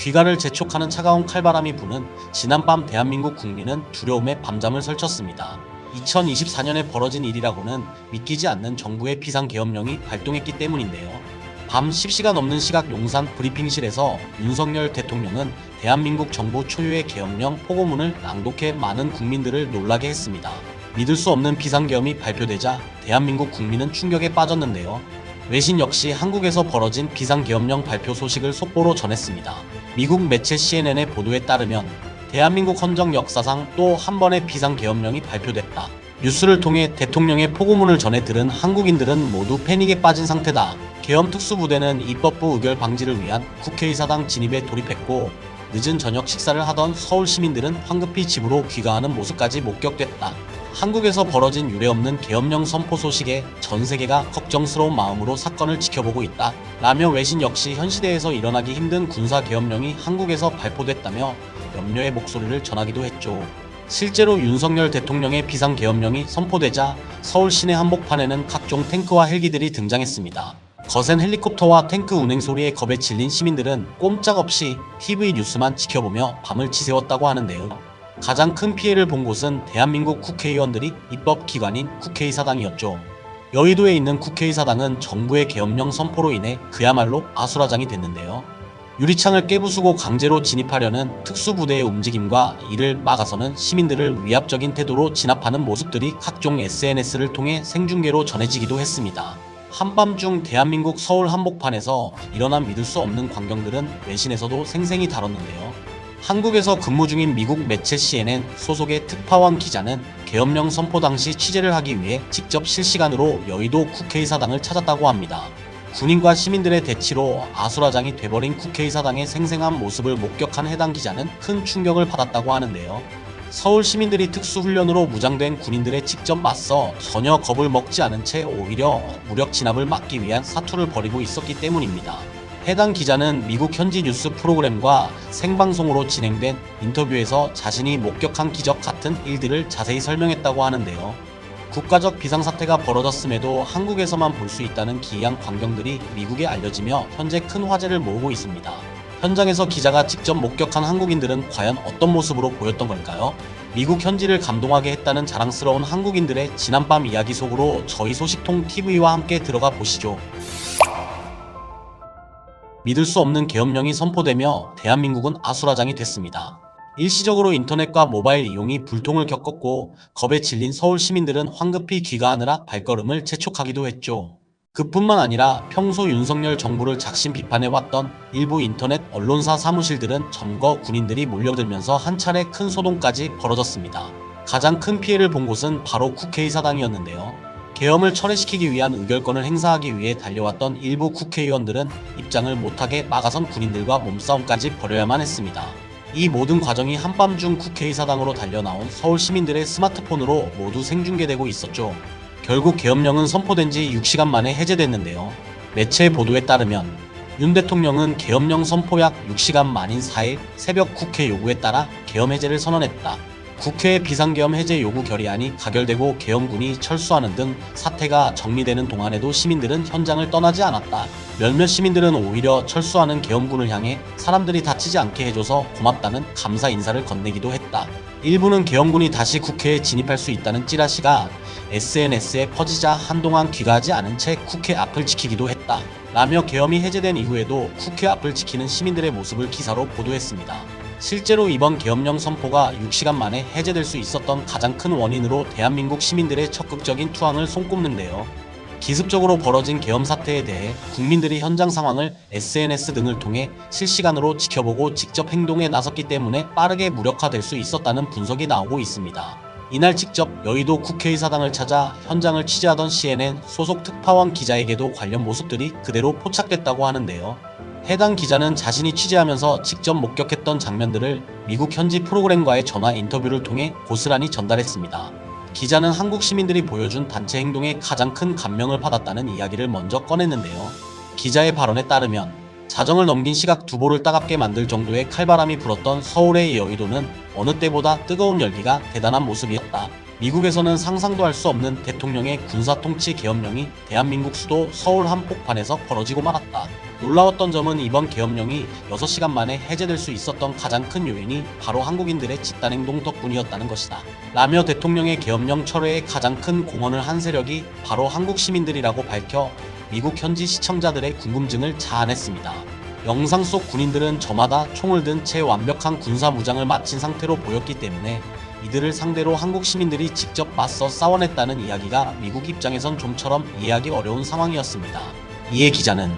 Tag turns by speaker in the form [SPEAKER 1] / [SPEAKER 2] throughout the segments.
[SPEAKER 1] 귀가를 재촉하는 차가운 칼바람이 부는 지난밤 대한민국 국민은 두려움에 밤잠을 설쳤습니다. 2024년에 벌어진 일이라고는 믿기지 않는 정부의 비상계엄령이 발동했기 때문인데요. 밤 10시가 넘는 시각 용산 브리핑실에서 윤석열 대통령은 대한민국 정부 초유의 계엄령 포고문을 낭독해 많은 국민들을 놀라게 했습니다. 믿을 수 없는 비상계엄이 발표되자 대한민국 국민은 충격에 빠졌는데요. 외신 역시 한국에서 벌어진 비상계엄령 발표 소식을 속보로 전했습니다. 미국 매체 CNN의 보도에 따르면 대한민국 헌정 역사상 또 한 번의 비상계엄령이 발표됐다. 뉴스를 통해 대통령의 포고문을 전해 들은 한국인들은 모두 패닉에 빠진 상태다. 계엄 특수부대는 입법부 의결 방지를 위한 국회의사당 진입에 돌입했고 늦은 저녁 식사를 하던 서울 시민들은 황급히 집으로 귀가하는 모습까지 목격됐다. 한국에서 벌어진 유례없는 계엄령 선포 소식에 전 세계가 걱정스러운 마음으로 사건을 지켜보고 있다. 라며 외신 역시 현 시대에서 일어나기 힘든 군사계엄령이 한국에서 발표됐다며 염려의 목소리를 전하기도 했죠. 실제로 윤석열 대통령의 비상계엄령이 선포되자 서울 시내 한복판에는 각종 탱크와 헬기들이 등장했습니다. 거센 헬리콥터와 탱크 운행 소리에 겁에 질린 시민들은 꼼짝없이 TV 뉴스만 지켜보며 밤을 지새웠다고 하는데요. 가장 큰 피해를 본 곳은 대한민국 국회의원들이 입법기관인 국회의사당이었죠. 여의도에 있는 국회의사당은 정부의 계엄령 선포로 인해 그야말로 아수라장이 됐는데요. 유리창을 깨부수고 강제로 진입하려는 특수부대의 움직임과 이를 막아서는 시민들을 위압적인 태도로 진압하는 모습들이 각종 SNS를 통해 생중계로 전해지기도 했습니다. 한밤중 대한민국 서울 한복판에서 일어난 믿을 수 없는 광경들은 외신에서도 생생히 다뤘는데요. 한국에서 근무 중인 미국 매체 CNN 소속의 특파원 기자는 계엄령 선포 당시 취재를 하기 위해 직접 실시간으로 여의도 국회의사당을 찾았다고 합니다. 군인과 시민들의 대치로 아수라장이 돼버린 국회의사당의 생생한 모습을 목격한 해당 기자는 큰 충격을 받았다고 하는데요. 서울 시민들이 특수훈련으로 무장된 군인들에 직접 맞서 전혀 겁을 먹지 않은 채 오히려 무력 진압을 막기 위한 사투를 벌이고 있었기 때문입니다. 해당 기자는 미국 현지 뉴스 프로그램과 생방송으로 진행된 인터뷰에서 자신이 목격한 기적 같은 일들을 자세히 설명했다고 하는데요. 국가적 비상사태가 벌어졌음에도 한국에서만 볼 수 있다는 기이한 광경들이 미국에 알려지며 현재 큰 화제를 모으고 있습니다. 현장에서 기자가 직접 목격한 한국인들은 과연 어떤 모습으로 보였던 걸까요? 미국 현지를 감동하게 했다는 자랑스러운 한국인들의 지난밤 이야기 속으로 저희 소식통 TV와 함께 들어가 보시죠. 믿을 수 없는 계엄령이 선포되며 대한민국은 아수라장이 됐습니다. 일시적으로 인터넷과 모바일 이용이 불통을 겪었고 겁에 질린 서울 시민들은 황급히 귀가하느라 발걸음을 재촉하기도 했죠. 그뿐만 아니라 평소 윤석열 정부를 작심 비판해왔던 일부 인터넷 언론사 사무실들은 점거 군인들이 몰려들면서 한 차례 큰 소동까지 벌어졌습니다. 가장 큰 피해를 본 곳은 바로 국회의사당이었는데요. 계엄을 철회시키기 위한 의결권을 행사하기 위해 달려왔던 일부 국회의원들은 입장을 못하게 막아선 군인들과 몸싸움까지 벌여야만 했습니다. 이 모든 과정이 한밤중 국회의사당으로 달려나온 서울 시민들의 스마트폰으로 모두 생중계되고 있었죠. 결국 계엄령은 선포된 지 6시간 만에 해제됐는데요. 매체 보도에 따르면 윤 대통령은 계엄령 선포 약 6시간 만인 4일 새벽 국회 요구에 따라 계엄 해제를 선언했다. 국회의 비상계엄 해제 요구 결의안이 가결되고 계엄군이 철수하는 등 사태가 정리되는 동안에도 시민들은 현장을 떠나지 않았다. 몇몇 시민들은 오히려 철수하는 계엄군을 향해 사람들이 다치지 않게 해줘서 고맙다는 감사 인사를 건네기도 했다. 일부는 계엄군이 다시 국회에 진입할 수 있다는 찌라시가 SNS에 퍼지자 한동안 귀가하지 않은 채 국회 앞을 지키기도 했다. 라며 계엄이 해제된 이후에도 국회 앞을 지키는 시민들의 모습을 기사로 보도했습니다. 실제로 이번 계엄령 선포가 6시간 만에 해제될 수 있었던 가장 큰 원인으로 대한민국 시민들의 적극적인 투항을 손꼽는데요. 기습적으로 벌어진 계엄 사태에 대해 국민들이 현장 상황을 SNS 등을 통해 실시간으로 지켜보고 직접 행동에 나섰기 때문에 빠르게 무력화될 수 있었다는 분석이 나오고 있습니다. 이날 직접 여의도 국회의사당을 찾아 현장을 취재하던 CNN 소속 특파원 기자에게도 관련 모습들이 그대로 포착됐다고 하는데요. 해당 기자는 자신이 취재하면서 직접 목격했던 장면들을 미국 현지 프로그램과의 전화 인터뷰를 통해 고스란히 전달했습니다. 기자는 한국 시민들이 보여준 단체 행동에 가장 큰 감명을 받았다는 이야기를 먼저 꺼냈는데요. 기자의 발언에 따르면 자정을 넘긴 시각 두보를 따갑게 만들 정도의 칼바람이 불었던 서울의 여의도는 어느 때보다 뜨거운 열기가 대단한 모습이었다. 미국에서는 상상도 할 수 없는 대통령의 군사통치 계엄령이 대한민국 수도 서울 한복판에서 벌어지고 말았다. 놀라웠던 점은 이번 계엄령이 6시간 만에 해제될 수 있었던 가장 큰 요인이 바로 한국인들의 집단행동 덕분이었다는 것이다. 라며 대통령의 계엄령 철회에 가장 큰 공헌을 한 세력이 바로 한국 시민들이라고 밝혀 미국 현지 시청자들의 궁금증을 자아냈습니다. 영상 속 군인들은 저마다 총을 든 채 완벽한 군사 무장을 마친 상태로 보였기 때문에 이들을 상대로 한국 시민들이 직접 맞서 싸워냈다는 이야기가 미국 입장에선 좀처럼 이해하기 어려운 상황이었습니다. 이에 기자는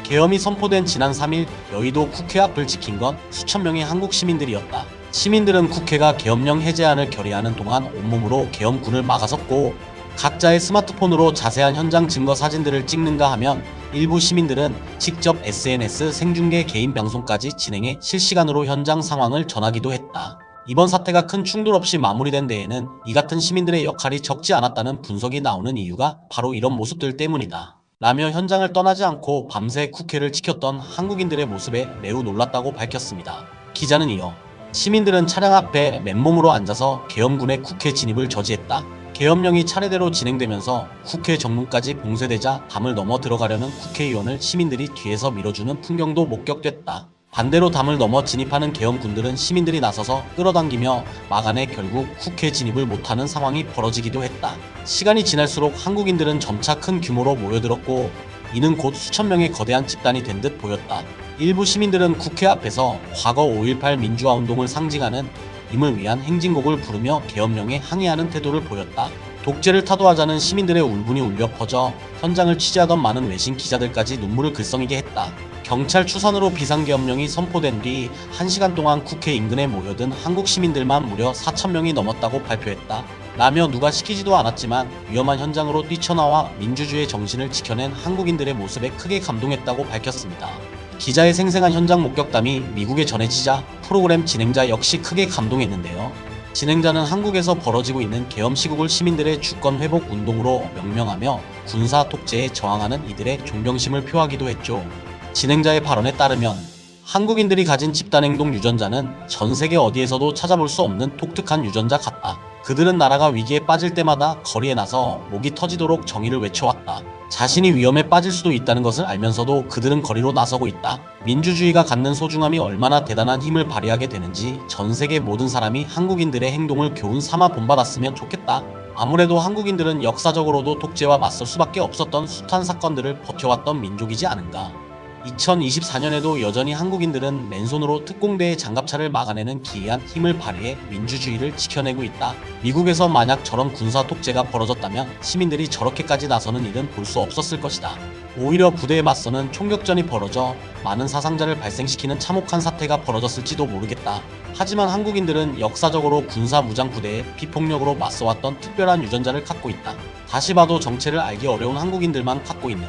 [SPEAKER 1] 계엄이 선포된 지난 3일 여의도 국회 앞을 지킨 건 수천 명의 한국 시민들이었다. 시민들은 국회가 계엄령 해제안을 결의하는 동안 온몸으로 계엄군을 막아섰고 각자의 스마트폰으로 자세한 현장 증거 사진들을 찍는가 하면 일부 시민들은 직접 SNS 생중계 개인 방송까지 진행해 실시간으로 현장 상황을 전하기도 했다. 이번 사태가 큰 충돌 없이 마무리된 데에는 이 같은 시민들의 역할이 적지 않았다는 분석이 나오는 이유가 바로 이런 모습들 때문이다. 라며 현장을 떠나지 않고 밤새 국회를 지켰던 한국인들의 모습에 매우 놀랐다고 밝혔습니다. 기자는 이어 시민들은 차량 앞에 맨몸으로 앉아서 계엄군의 국회 진입을 저지했다. 계엄령이 차례대로 진행되면서 국회 정문까지 봉쇄되자 담을 넘어 들어가려는 국회의원을 시민들이 뒤에서 밀어주는 풍경도 목격됐다. 반대로 담을 넘어 진입하는 계엄군들은 시민들이 나서서 끌어당기며 막아내 결국 국회 진입을 못하는 상황이 벌어지기도 했다. 시간이 지날수록 한국인들은 점차 큰 규모로 모여들었고 이는 곧 수천 명의 거대한 집단이 된 듯 보였다. 일부 시민들은 국회 앞에서 과거 5.18 민주화 운동을 상징하는 임을 위한 행진곡을 부르며 계엄령에 항의하는 태도를 보였다. 독재를 타도하자는 시민들의 울분이 울려 퍼져 현장을 취재하던 많은 외신 기자들까지 눈물을 글썽이게 했다. 경찰 추산으로 비상계엄령이 선포된 뒤 1시간 동안 국회 인근에 모여든 한국 시민들만 무려 4,000명이 넘었다고 발표했다. 라며 누가 시키지도 않았지만 위험한 현장으로 뛰쳐나와 민주주의의 정신을 지켜낸 한국인들의 모습에 크게 감동했다고 밝혔습니다. 기자의 생생한 현장 목격담이 미국에 전해지자 프로그램 진행자 역시 크게 감동했는데요. 진행자는 한국에서 벌어지고 있는 계엄 시국을 시민들의 주권 회복 운동으로 명명하며 군사 독재에 저항하는 이들의 존경심을 표하기도 했죠. 진행자의 발언에 따르면 한국인들이 가진 집단행동 유전자는 전 세계 어디에서도 찾아볼 수 없는 독특한 유전자 같다. 그들은 나라가 위기에 빠질 때마다 거리에 나서 목이 터지도록 정의를 외쳐왔다. 자신이 위험에 빠질 수도 있다는 것을 알면서도 그들은 거리로 나서고 있다. 민주주의가 갖는 소중함이 얼마나 대단한 힘을 발휘하게 되는지 전 세계 모든 사람이 한국인들의 행동을 교훈 삼아 본받았으면 좋겠다. 아무래도 한국인들은 역사적으로도 독재와 맞설 수밖에 없었던 숱한 사건들을 버텨왔던 민족이지 않은가. 2024년에도 여전히 한국인들은 맨손으로 특공대의 장갑차를 막아내는 기이한 힘을 발휘해 민주주의를 지켜내고 있다. 미국에서 만약 저런 군사 독재가 벌어졌다면 시민들이 저렇게까지 나서는 일은 볼 수 없었을 것이다. 오히려 부대에 맞서는 총격전이 벌어져 많은 사상자를 발생시키는 참혹한 사태가 벌어졌을지도 모르겠다. 하지만 한국인들은 역사적으로 군사 무장 부대에 비폭력으로 맞서왔던 특별한 유전자를 갖고 있다. 다시 봐도 정체를 알기 어려운 한국인들만 갖고 있는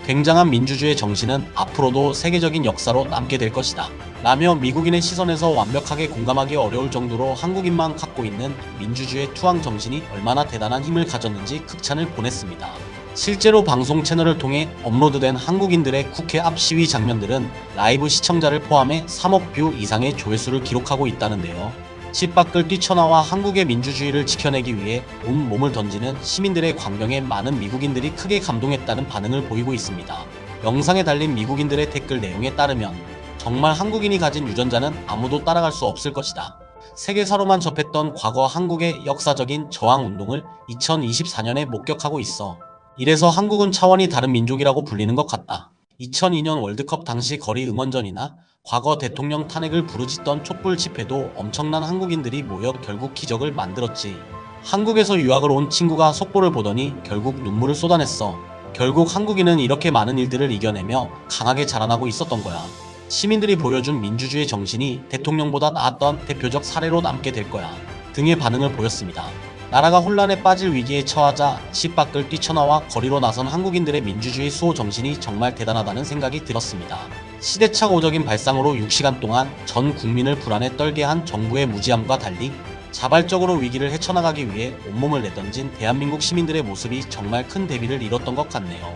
[SPEAKER 1] 굉장한 민주주의의 정신은 앞으로도 세계적인 역사로 남게 될 것이다. 라며 미국인의 시선에서 완벽하게 공감하기 어려울 정도로 한국인만 갖고 있는 민주주의의 투항 정신이 얼마나 대단한 힘을 가졌는지 극찬을 보냈습니다. 실제로 방송 채널을 통해 업로드된 한국인들의 국회 앞 시위 장면들은 라이브 시청자를 포함해 3억 뷰 이상의 조회수를 기록하고 있다는데요. 집 밖을 뛰쳐나와 한국의 민주주의를 지켜내기 위해 온 몸을 던지는 시민들의 광경에 많은 미국인들이 크게 감동했다는 반응을 보이고 있습니다. 영상에 달린 미국인들의 댓글 내용에 따르면 정말 한국인이 가진 유전자는 아무도 따라갈 수 없을 것이다. 세계사로만 접했던 과거 한국의 역사적인 저항운동을 2024년에 목격하고 있어. 이래서 한국은 차원이 다른 민족이라고 불리는 것 같다. 2002년 월드컵 당시 거리 응원전이나 과거 대통령 탄핵을 부르짖던 촛불 집회도 엄청난 한국인들이 모여 결국 기적을 만들었지. 한국에서 유학을 온 친구가 속보를 보더니 결국 눈물을 쏟아냈어. 결국 한국인은 이렇게 많은 일들을 이겨내며 강하게 자라나고 있었던 거야. 시민들이 보여준 민주주의 정신이 대통령보다 나았던 대표적 사례로 남게 될 거야. 등의 반응을 보였습니다. 나라가 혼란에 빠질 위기에 처하자 집 밖을 뛰쳐나와 거리로 나선 한국인들의 민주주의 수호 정신이 정말 대단하다는 생각이 들었습니다. 시대착오적인 발상으로 6시간 동안 전 국민을 불안에 떨게 한 정부의 무지함과 달리 자발적으로 위기를 헤쳐나가기 위해 온몸을 내던진 대한민국 시민들의 모습이 정말 큰 대비를 이뤘던 것 같네요.